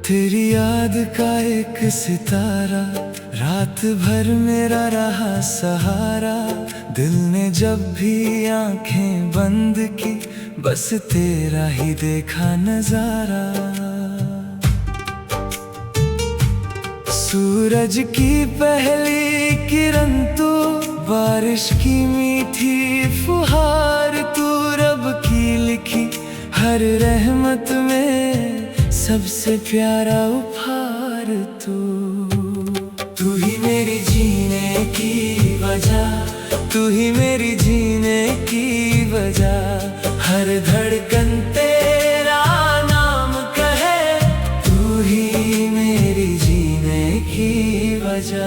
तेरी याद का एक सितारा रात भर मेरा रहा सहारा। दिल ने जब भी आंखें बंद की बस तेरा ही देखा नजारा। सूरज की पहली किरण तू, बारिश की मीठी फुहार तू, रब की लिखी हर रहमत में सबसे प्यारा उपहार तू ही मेरी जीने की वजह, तू ही मेरी जीने की वजह। हर धड़कन तेरा नाम कहे, तू ही मेरी जीने की वजह।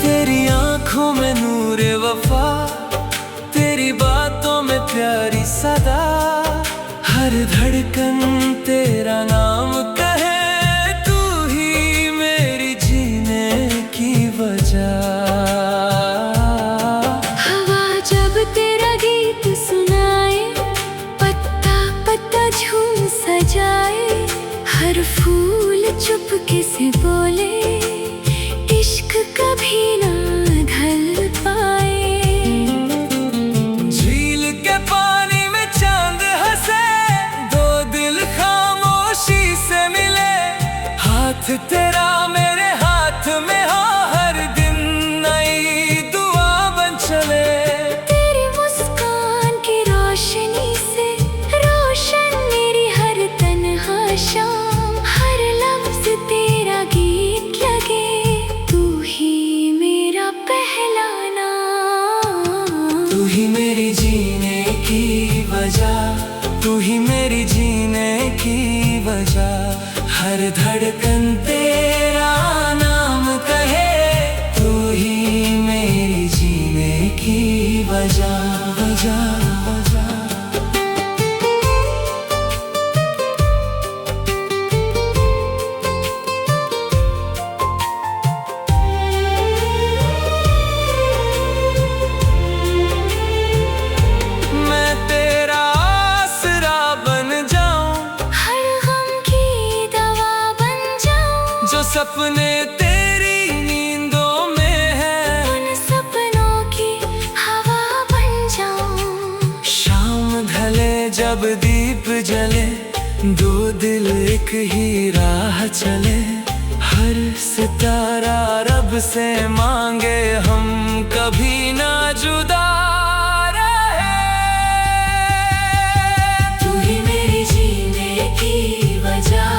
तेरी आंखों में नूरे वफा, तेरी बातों में प्यारी सदा। हर धड़कन तेरा नाम कहे, तू ही मेरी जीने की वजह। हवा जब तेरा गीत सुनाए, पत्ता पत्ता झूम सजाए, हर फूल चुपके से बोले इश्क कभी ना ढल पाए। झील के पानी में चांद हंसे, दो दिल खामोशी से मिले। हाथ तेरा मेरे हाथ में हो, हर दिन नई दुआ बन चले। तेरी मुस्कान की रोशनी से रोशन मेरी हर तन्हा शाम। हर लफ्ज तेरा गीत लगे, पहला नाम। तू ही मेरी जीने की वजह, तू ही मेरी जीने की वजह। हर धड़कन तेरा नाम कहे, तू ही मेरी जीने की वजह। जो सपने तेरी नींदों में है, उन सपनों की हवा बन जाऊं। शाम ढले जब दीप जले, दो दिल एक ही राह चले। हर सितारा रब से मांगे, हम कभी ना जुदा रहे। तू ही मेरी जीने की वजह,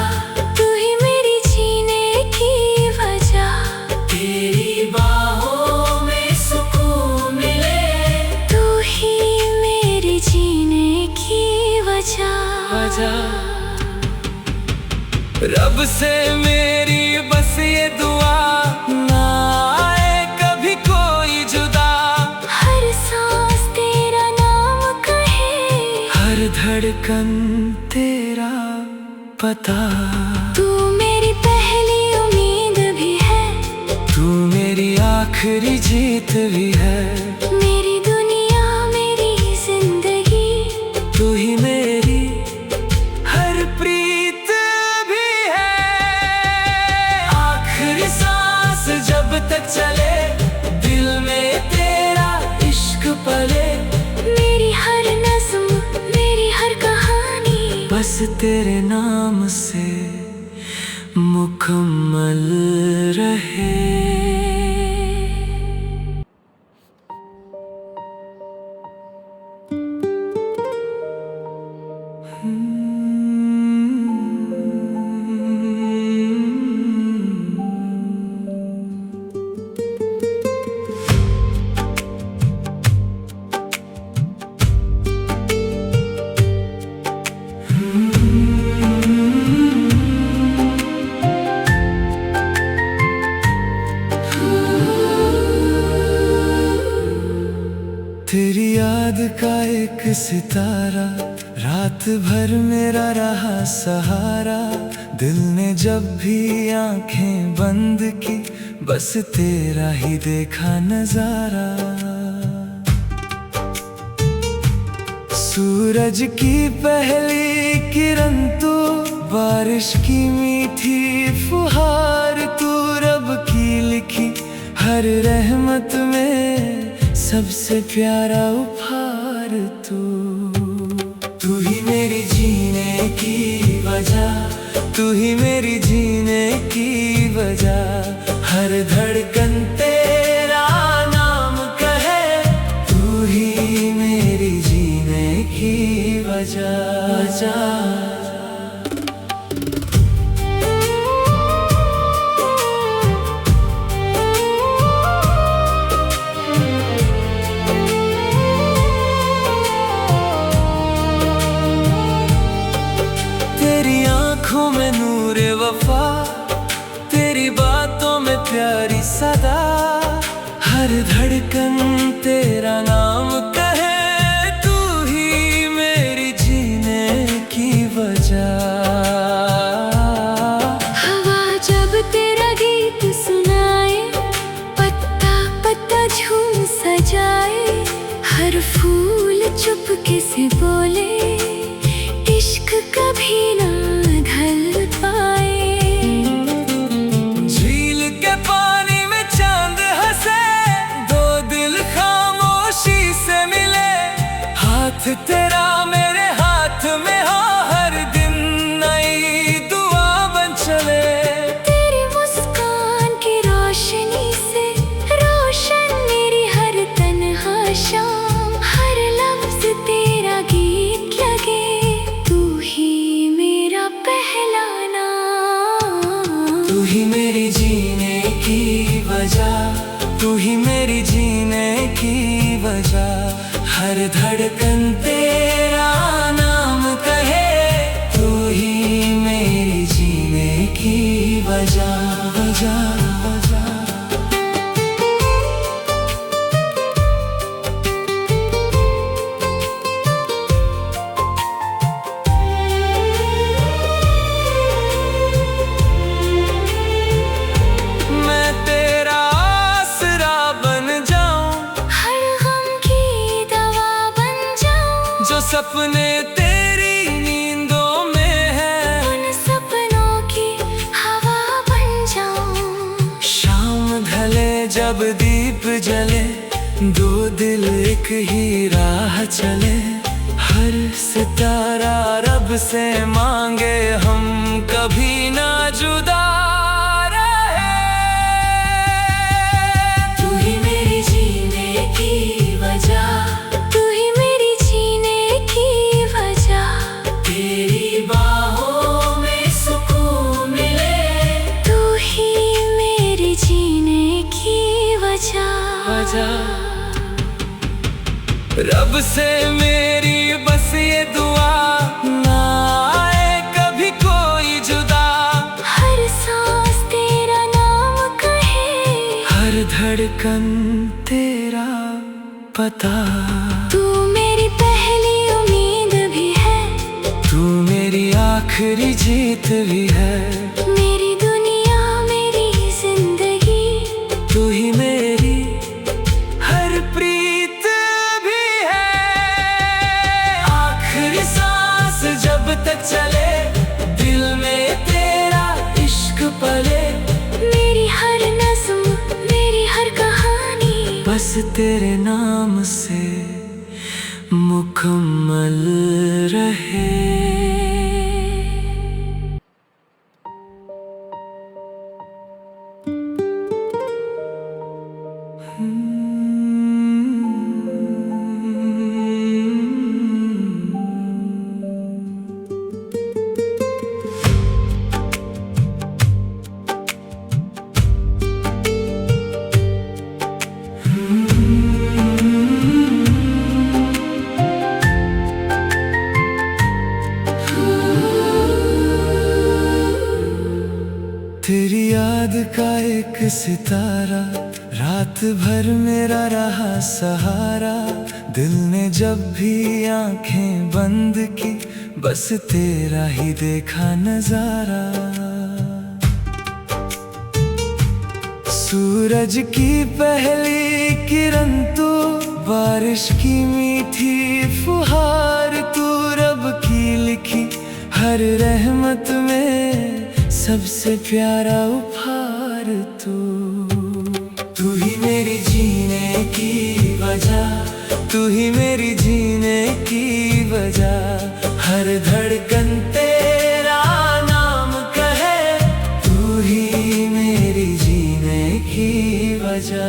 रब से मेरी बस ये दुआ, ना आए कभी कोई जुदा। हर सांस तेरा नाम कहे, हर धड़कन तेरा पता। तू मेरी पहली उम्मीद भी है, तू मेरी आखिरी जीत भी है। मेरी दुनिया मेरी जिंदगी, तू ही मेरी हर प्रीत भी है। आखिरी सांस जब तक चले, दिल में तेरा इश्क पले। मेरी हर नज़्म मेरी हर कहानी बस तेरे नाम से मुकम्मल रहे। तेरी याद का एक सितारा रात रात भर मेरा रहा सहारा, दिल ने जब भी आंखें बंद की, बस तेरा ही देखा नजारा। सूरज की पहली किरण तू, बारिश की मीठी फुहार तू, रब की लिखी हर रहमत में सबसे प्यारा उपहार तू। तू ही मेरी जीने की वजह, तू ही मेरी जीने की वजह, हर धड़कन तेरा नाम कहे, तू ही मेरी जीने की वजह। तेरी आंखों में नूरे वफा, तेरी बातों में प्यारी सदा, हर धड़कन तेरा नाम कहे, तू ही मेरी जीने की वजह। हवा जब तेरा गीत सुनाए, पत्ता पत्ता झूम सजाए, हर फूल चुपके से बोले, इश्क कभी ना ढल पाए। झील के पानी में चांद हंसे, दो दिल खामोशी से मिले, हाथ तेरा मेरे हाथ में हो, हर दिन नई दुआ बन चले। तेरी मुस्कान की रोशनी से रोशन मेरी हर तन्हा शाम, हर लफ्ज तेरा गीत लगे, तू ही मेरा पहला नाम। तू ही मेरी जीने की वजह, तू ही मेरी जीने की वजह, हर धड़कन तेरा नाम कहे, तू ही मेरी जीने की वजह। मैं तेरा आसरा बन जाऊं, हर गम की दवा बन जाऊं, जो सपने तेरी नींदों में है, उन सपनों की हवा बन जाऊं। शाम ढले जब दीप जले, दो दिल एक ही राह चले, हर सितारा रब से मांगे, हम कभी ना जुदा रहे। तू ही मेरी जीने की वजह, तू ही मेरी जीने की वजह, तेरी बाहों में सुकून मिले, तू ही मेरी जीने की वजह। रब से मेरी बस ये दुआ, ना आए कभी कोई जुदा, हर सांस तेरा नाम कहे, हर धड़कन तेरा पता। तू मेरी पहली उम्मीद भी है, तू मेरी आखिरी जीत भी है, मेरी दुनिया मेरी जिंदगी, तू ही मेरी हर प्रीत भी है। आखिरी सांस जब तक चले, दिल में तेरा इश्क पले, मेरी हर नज़्म मेरी हर कहानी, बस तेरे नाम से मुकम्मल रहे। तेरी याद का एक सितारा, रात भर मेरा रहा सहारा। दिल ने जब भी आंखें बंद की, बस तेरा ही देखा नजारा। सूरज की पहली किरण तू, बारिश की मीठी फुहार तू, रब की लिखी हर रहमत में सबसे प्यारा उपहार तू। तू ही मेरी जीने की वजह, तू ही मेरी जीने की वजह। हर धड़कन तेरा नाम कहे, तू ही मेरी जीने की वजह।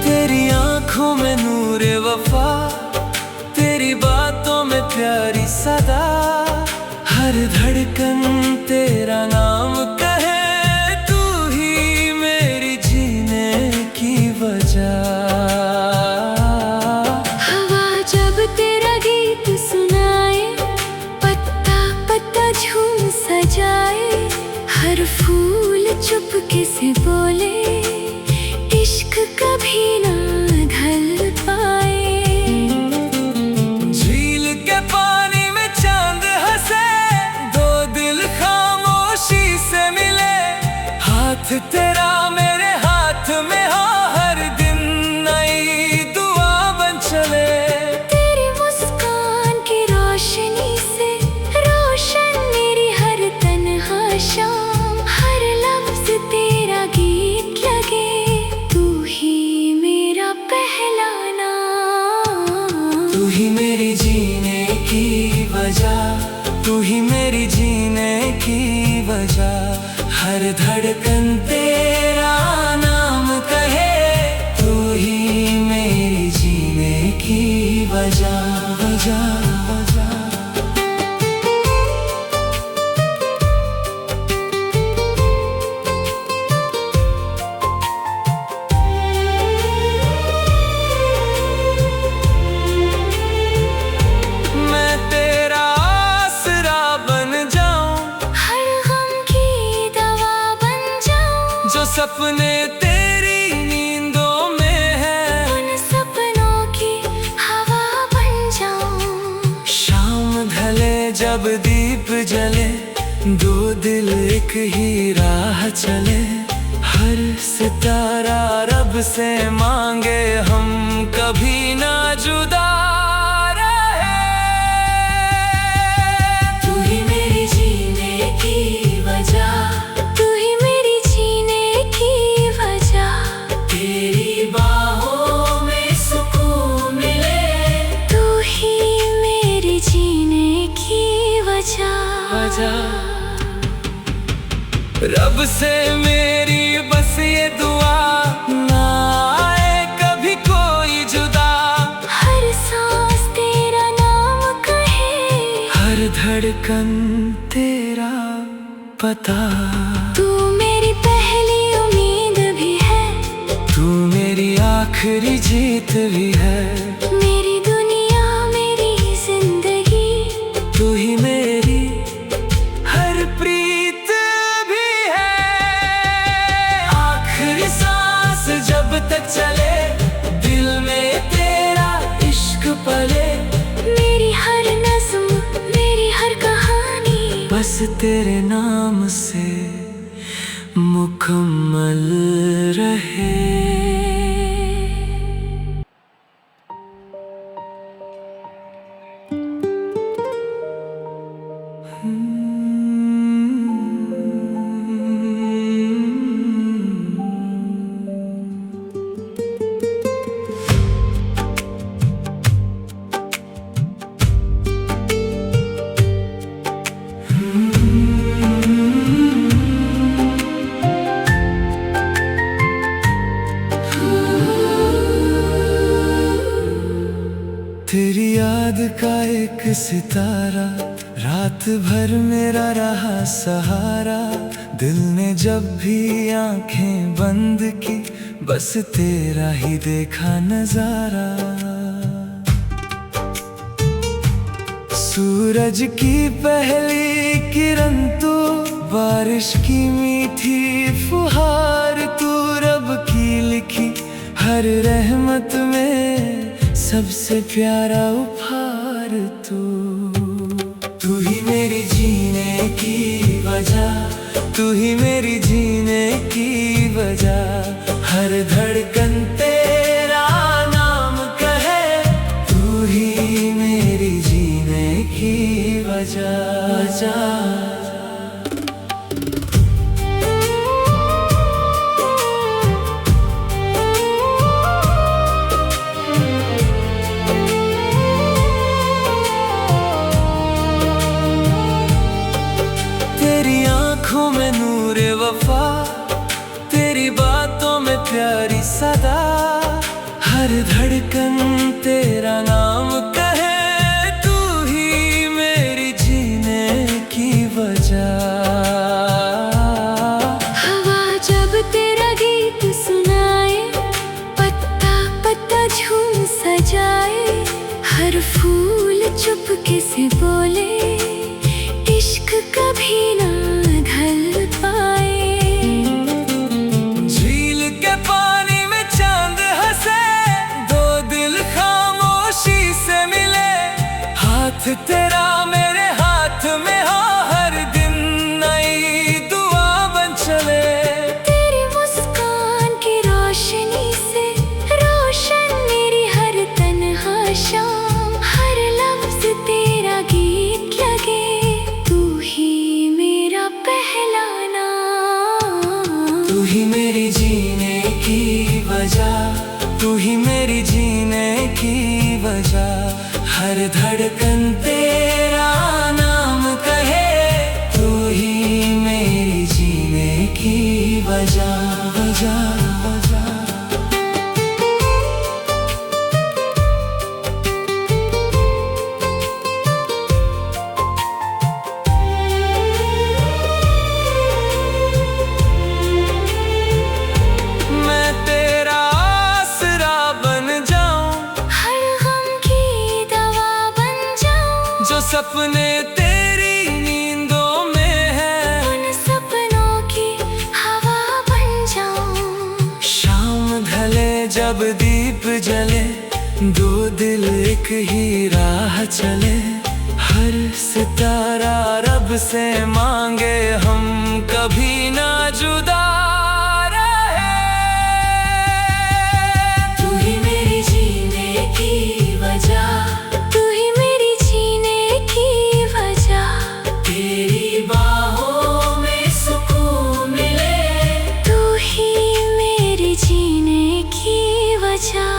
तेरी आंखों में नूरे वफा, तेरी बातों में प्यारी सदा। हर धड़कन तेरा नाम कहे, तू ही मेरी जीने की वजह। हवा जब तेरा गीत सुनाए, पत्ता पत्ता झूम सजाए। हर फूल चुपके से बोले, इश्क कभी ना ढल पाए। झील के पानी में चांद हंसे, दो दिल खामोशी से मिले। हाथ तेरा मेरे हाथ में हो, हर दिन नई दुआ बन चले। तेरी मुस्कान की रोशनी से रोशन मेरी हर तन्हा शाम। हर लफ्ज तेरा गीत लगे, तू ही मेरा पहला नाम। तू ही मेरी जीने की वजह, तू ही मेरी जीने की वजह। हर धड़कन तेरा नाम कहे, तू ही मेरी जीने की वजह, वजह, वजह। मैं तेरा आसरा बन जाऊं, हर गम की दवा बन जाऊं। जो सपने तेरी नींदों में है, उन सपनों की हवा बन जाऊं। शाम ढले जब दीप जले, दो दिल एक ही राह चले। हर सितारा रब से मांगे, हम कभी ना जुदा रहे। तू ही मेरी जीने की वजह, तू ही मेरी जीने की वजह। तेरी बाहों में सुकून मिले, तू ही मेरी जीने की वजह। रब से मेरी बस ये दुआ, ना आए कभी कोई जुदा। हर सांस तेरा नाम कहे, हर धड़कन तेरा पता। तू मेरी पहली उम्मीद भी है, तू मेरी आखिरी जीत भी है। मेरी दुनिया मेरी जिंदगी। तू ही मेरी हर प्रीत भी है। आखिरी सांस जब तक चले, दिल में तेरा इश्क पले। मेरी हर नज़्म, मेरी हर कहानी, बस तेरे नाम से मुकम्मल रहे। तेरी याद का एक सितारा, रात भर मेरा रहा सहारा। दिल ने जब भी आंखें बंद की, बस तेरा ही देखा नजारा। सूरज की पहली किरण तू, बारिश की मीठी फुहार तू, रब की लिखी हर रहमत में सबसे प्यारा उपहार तू। तू ही मेरी जीने की वजह, तू ही मेरी जीने की वजह, हर धड़कन तेरा नाम कहे, तू ही मेरी जीने की वजह। तेरी आंखों में नूरे वफा, तेरी बातों में प्यारी सदा, हर धड़कन तेरा नाम कहे, तू ही मेरी जीने की वजह। हवा जब तेरा गीत सुनाए, पत्ता पत्ता झूम सजाए, हर फूल चुपके से बोले, इश्क कभी ना ढल पाए। झील के पानी में चांद हंसे, दो दिल खामोशी से मिले, हाथ तेरा मेरे हाथ में हो, हर दिन नई दुआ बन चले। तेरी मुस्कान की रोशनी से रोशन मेरी हर तन्हा शाम, हर लफ्ज तेरा गीत लगे, तू ही मेरा पहला नाम। तू ही मेरी जीने की वजह, तू ही मेरी जीने की वजह, हर धड़कन तेरा नाम कहे, तू ही मेरी जीने की वजह। मैं तेरा आसरा बन जाऊं, हर गम की दवा बन जाऊं, जो सपने तेरी नींदों में है, उन सपनों की हवा बन जाऊं। शाम ढले जब दीप जले, दो दिल एक ही राह चले, हर सितारा रब से मांगे, हम कभी ना जुदा रहे। तू ही मेरी जीने की वजह, तू ही मेरी जीने की वजह, तेरी बाहों में सुकून मिले, तू ही मेरी जीने की वजह।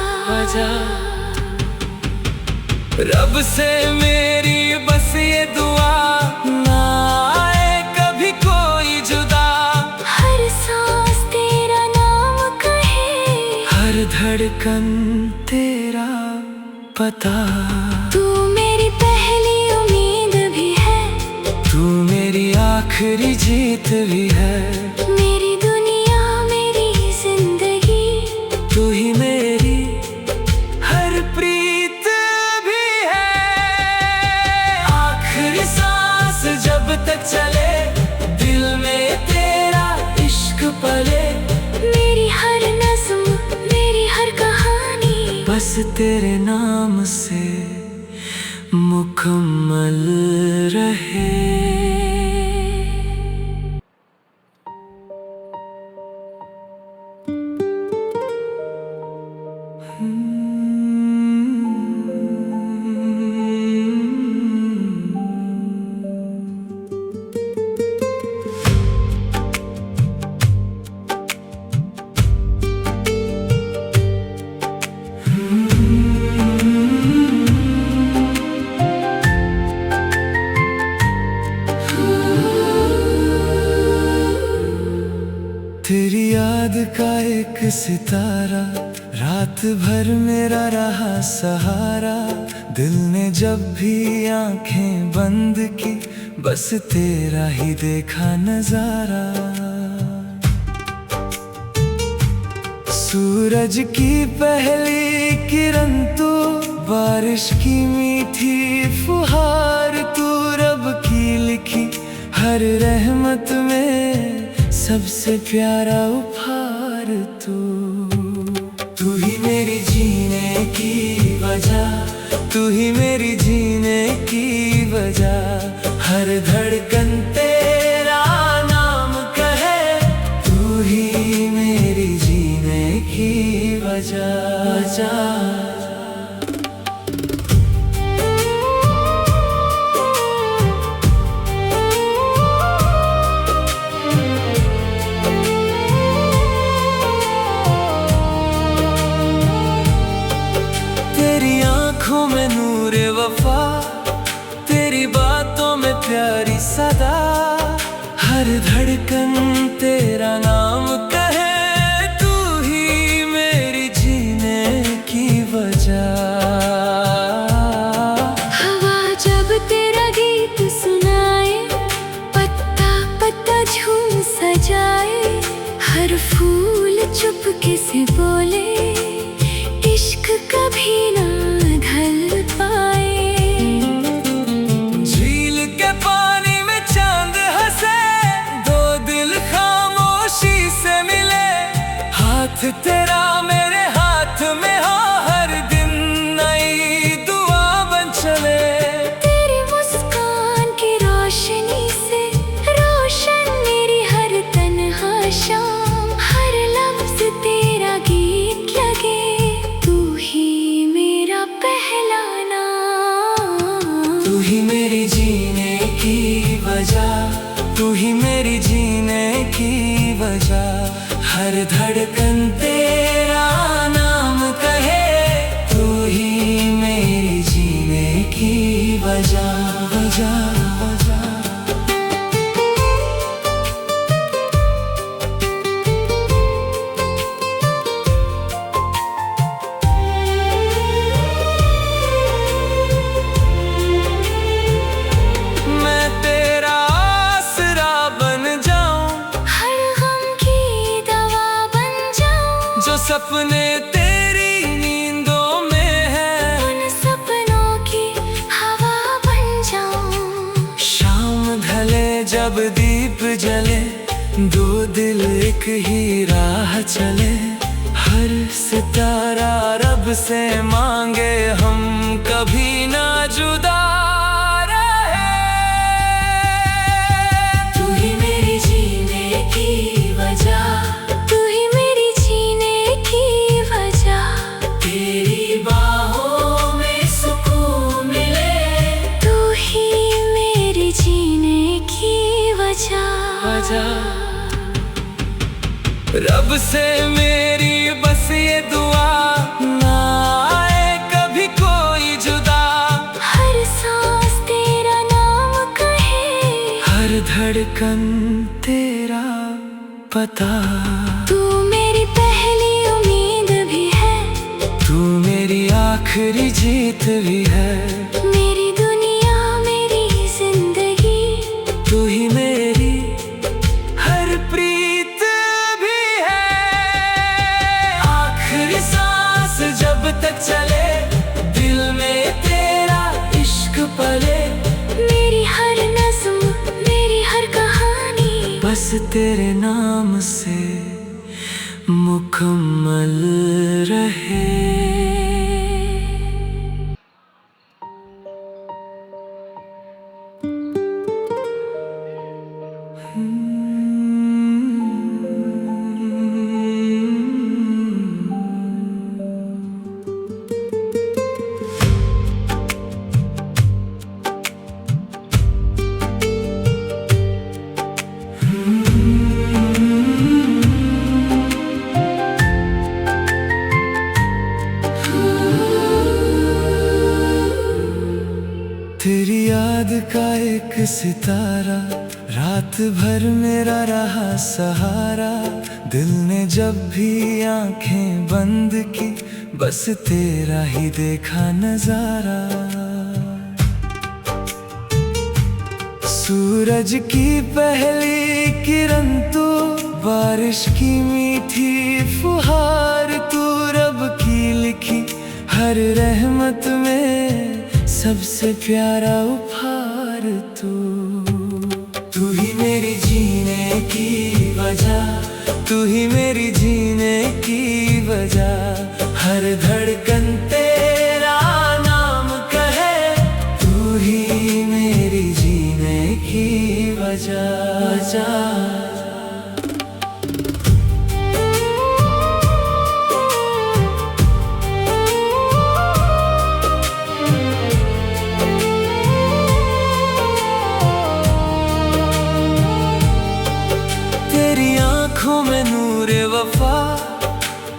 रब से मेरी बस ये दुआ, ना आए कभी कोई जुदा, हर सांस तेरा नाम कहे, हर धड़कन तेरा पता। तू मेरी पहली उम्मीद भी है, तू मेरी आखिरी जीत भी है, मेरी दुनिया मेरी जिंदगी, तू ही मेरी हर प्रीत भी है। आखिरी सांस जब तक चले, दिल में तेरा इश्क पले, मेरी हर नज़्म मेरी हर कहानी, बस तेरे नाम से मुकम्मल रहे। तेरी याद का एक सितारा, रात भर मेरा रहा सहारा, दिल ने जब भी आंखें बंद की, बस तेरा ही देखा नजारा। सूरज की पहली किरण तू, बारिश की मीठी फुहार तू, रब की लिखी हर रहमत में सबसे प्यारा उपहार तू। तू ही मेरी जीने की वजह, तू ही मेरी जीने की वजह, हर धड़कन तेरा नाम कहे, तू ही मेरी जीने की वजह। तेरी आंखों में नूरे वफा, तेरी बातों में प्यारी सदा, हर धड़कन तेरा नाम कहे, तू ही मेरी जीने की वजह। हवा जब तेरा गीत सुनाए, पत्ता पत्ता झूम सजाए, हर फूल चुपके से बोले, इश्क कभी ना ढल पाए। झील के पानी में चांद हंसे, दो दिल खामोशी से मिले, हाथ तेरा मेरे हाथ में हो, हर दिन नई दुआ बन चले। तेरी मुस्कान की रोशनी से रोशन मेरी हर तन्हा शाम, हर लफ्ज तेरा गीत लगे, तू ही मेरा पहला नाम। तू ही मेरी जीने की वजह, तू ही मेरी जीने की वजह, हर धड़कन तेरा नाम कहे, तू ही मेरी जीने की वजह। मैं तेरा आसरा बन जाऊं, हर गम की दवा बन जाऊं, जो सपने तेरी नींदों में है, उन सपनों की हवा बन जाऊं। शाम ढले जब दीप जले, दो दिल एक ही राह चले, हर सितारा रब से मांगे, हम कभी ना जुदा रहे। तू ही मेरी जीने की वजह, तू ही मेरी जीने की वजह, तेरी बाहों में सुकून मिले, तू ही मेरी जीने की वजह। रब से मेरी बस ये दुआ, ना आए कभी कोई जुदा, हर सांस तेरा नाम कहे, हर धड़कन तेरा पता। तू मेरी पहली उम्मीद भी है, तू मेरी आखिरी जीत भी है, मेरी दुनिया मेरी जिंदगी, तू ही मेरी हर प्रीत भी है। आखिरी सांस जब तक चले, दिल में तेरा इश्क पले, मेरी हर नज़्म मेरी हर कहानी, बस तेरे नाम से मुकम्मल रहे। तेरी याद का एक सितारा, रात भर मेरा रहा सहारा, दिल ने जब भी आंखें बंद की, बस तेरा ही देखा नजारा। सूरज की पहली किरण तू, बारिश की मीठी फुहार तू, रब की लिखी हर रहमत में सबसे प्यारा उपहार तू ही मेरी जीने की वजह, तू ही मेरी जीने की वजह। हर धड़कन तेरा नाम कहे, तू ही मेरी जीने की वजह। तेरी आंखों में नूरे वफा,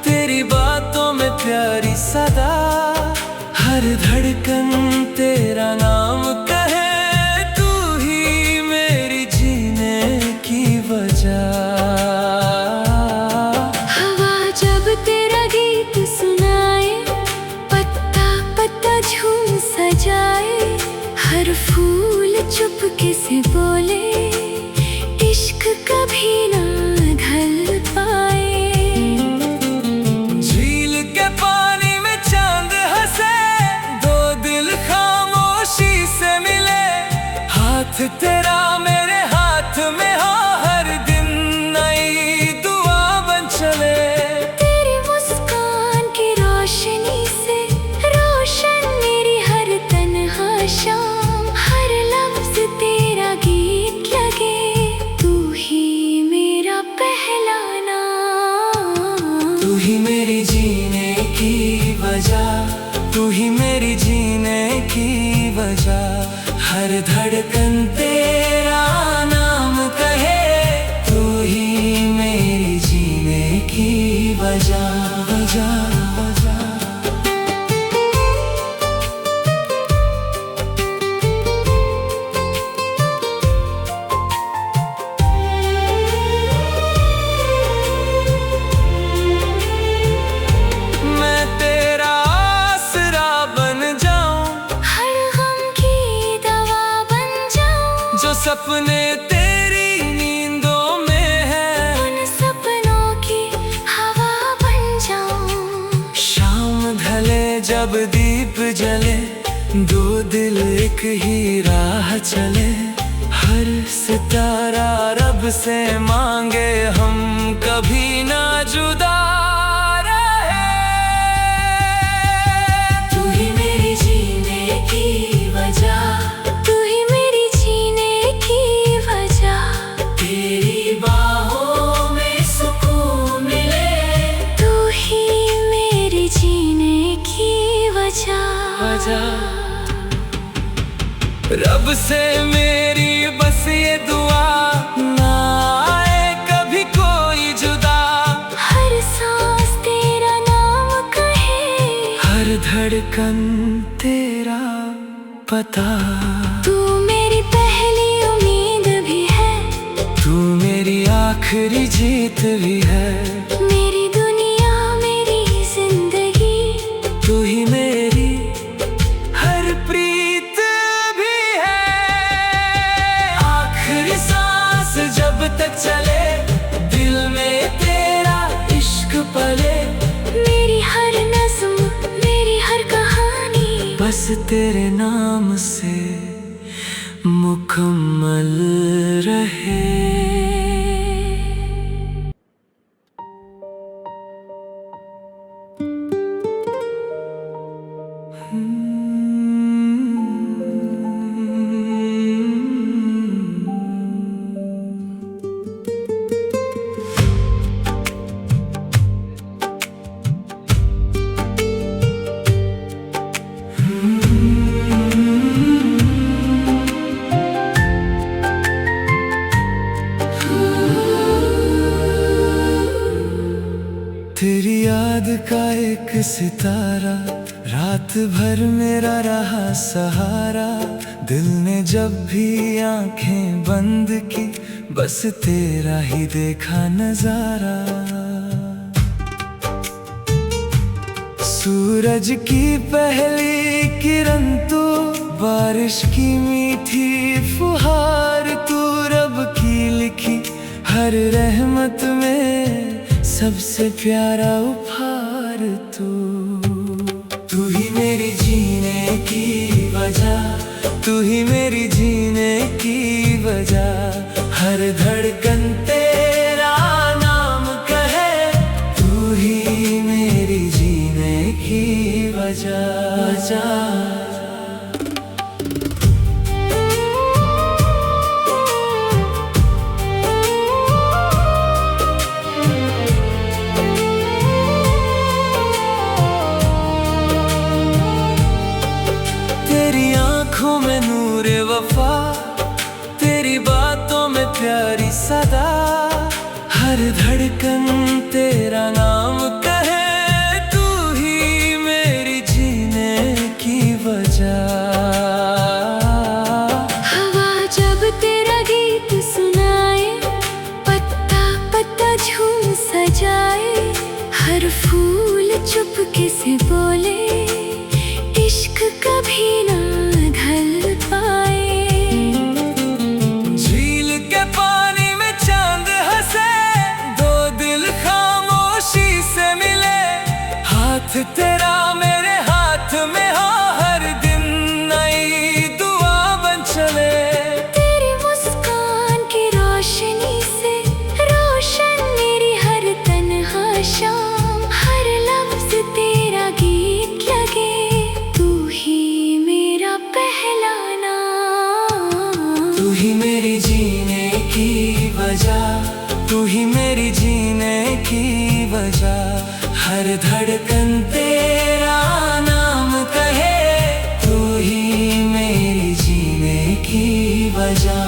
तेरी बातों में प्यारी सदा। हर धड़कन तेरा नाम कहे, तू ही मेरी जीने की वजह। हवा जब तेरा गीत सुनाए, पत्ता पत्ता झूम सजाए, हर फूल चुपके से बोले, इश्क कभी ना ढल पाए। झील के पानी में चांद हंसे, दो दिल खामोशी से मिले। हाथ तेरा मेरे हाथ में हो, हर दिन नई दुआ बन चले। तेरी मुस्कान की रोशनी से रोशन मेरी हर तन्हा शाम। हर लफ्ज तेरा गीत लगे, पहला नाम। तू ही मेरी जीने की वजह, तू ही मेरी जीने की वजह। हर धड़कन तेरा नाम कहे, तू ही मेरी जीने की वजह। जो सपने तेरी नींदों में है, उन सपनों की हवा बन जाऊं। शाम ढले जब दीप जले, दो दिल एक ही राह चले। हर सितारा रब से मांगे, हम कभी ना जुदा रहे। तू ही मेरी जीने की वजह, रब से मेरी बस ये दुआ, ना आए कभी कोई जुदा। हर सांस तेरा नाम कहे, हर धड़कन तेरा पता। तू मेरी पहली उम्मीद भी है, तू मेरी आखिरी जीत भी है। मेरी दुनिया मेरी जिंदगी, तू ही मेरी हर प्रीत भी है। आखिरी सांस जब तक चले, दिल में तेरा इश्क पले। मेरी हर नज़्म मेरी हर कहानी, बस तेरे नाम से मुकम्मल रहे। तेरी याद का एक सितारा, रात भर मेरा रहा सहारा। दिल ने जब भी आंखें बंद की, बस तेरा ही देखा नजारा। सूरज की पहली किरण तू, बारिश की मीठी फुहार तू। रब की लिखी हर रहमत में सबसे प्यारा उपहार तू ही तू ही मेरी जीने की वजह, हर धड़कन तेरा नाम कहे। तू ही मेरी जीने की वजह। तेरी आंखों में नूरे वफा, तेरी बातों में प्यारी सदा, हर धड़कन तेरा नाम कहे। तू ही मेरी जीने की वजह। हवा जब तेरा गीत सुनाए, पत्ता पत्ता झूम सजाए, हर फूल चुपके से बोले, इश्क कभी ना ढल पाए। झील के पानी में चांद हंसे, दो दिल खामोशी से मिले, हाथ तेरा मेरे हाथ में हो, हर दिन नई दुआ बन चले। तेरी मुस्कान की रोशनी से रोशन मेरी हर तन्हा शाम, हर लफ्ज तेरा गीत लगे। तू ही मेरा पहला नाम, तू ही मेरी जीने की वजह, तू ही मेरी जीने की वजह, हर धड़कन तेरा नाम कहे। तू ही मेरी जीने की वजह।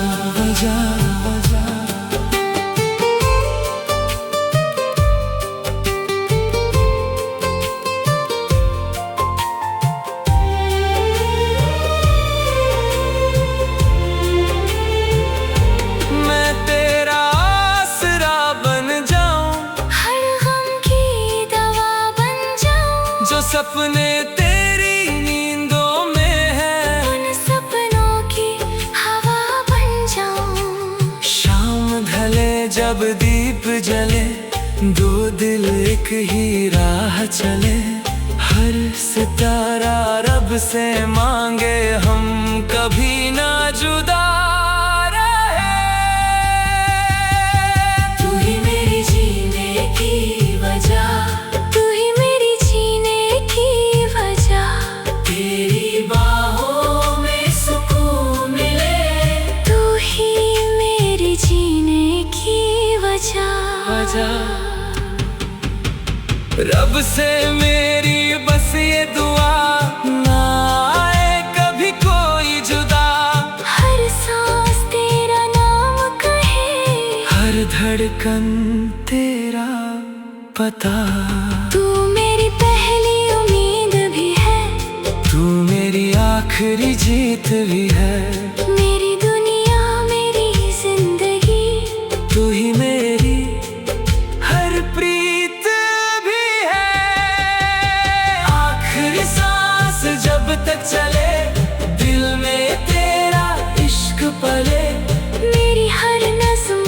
मैं तेरा आसरा बन जाऊं, हर गम की दवा बन जाऊं, जो सपने तेरी नींदों में है, उन सपनों की हवा बन जाऊं। शाम ढले जब दीप जले, दो दिल एक ही राह चले, हर सितारा रब से मांगे, हम कभी ना जुदा रहे। तू ही मेरी जीने की वजह, तू ही मेरी जीने की वजह, तेरी बाहों में सुकून मिले, तू ही मेरी जीने की वजह। रब से मेरी बस ये दुआ, ना आए कभी कोई जुदा, हर सांस तेरा नाम कहे, हर धड़कन तेरा पता। तू मेरी पहली उम्मीद भी है, तू मेरी आखिरी जीत भी है, मेरी दुनिया मेरी जिंदगी। तू ही मेरी हर प्रीत भी है। आखिरी सांस जब तक चले, दिल में तेरा इश्क पले, मेरी हर नज़्म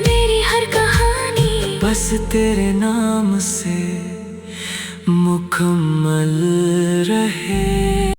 मेरी हर कहानी, बस तेरे नाम से मुकम्मल रहे।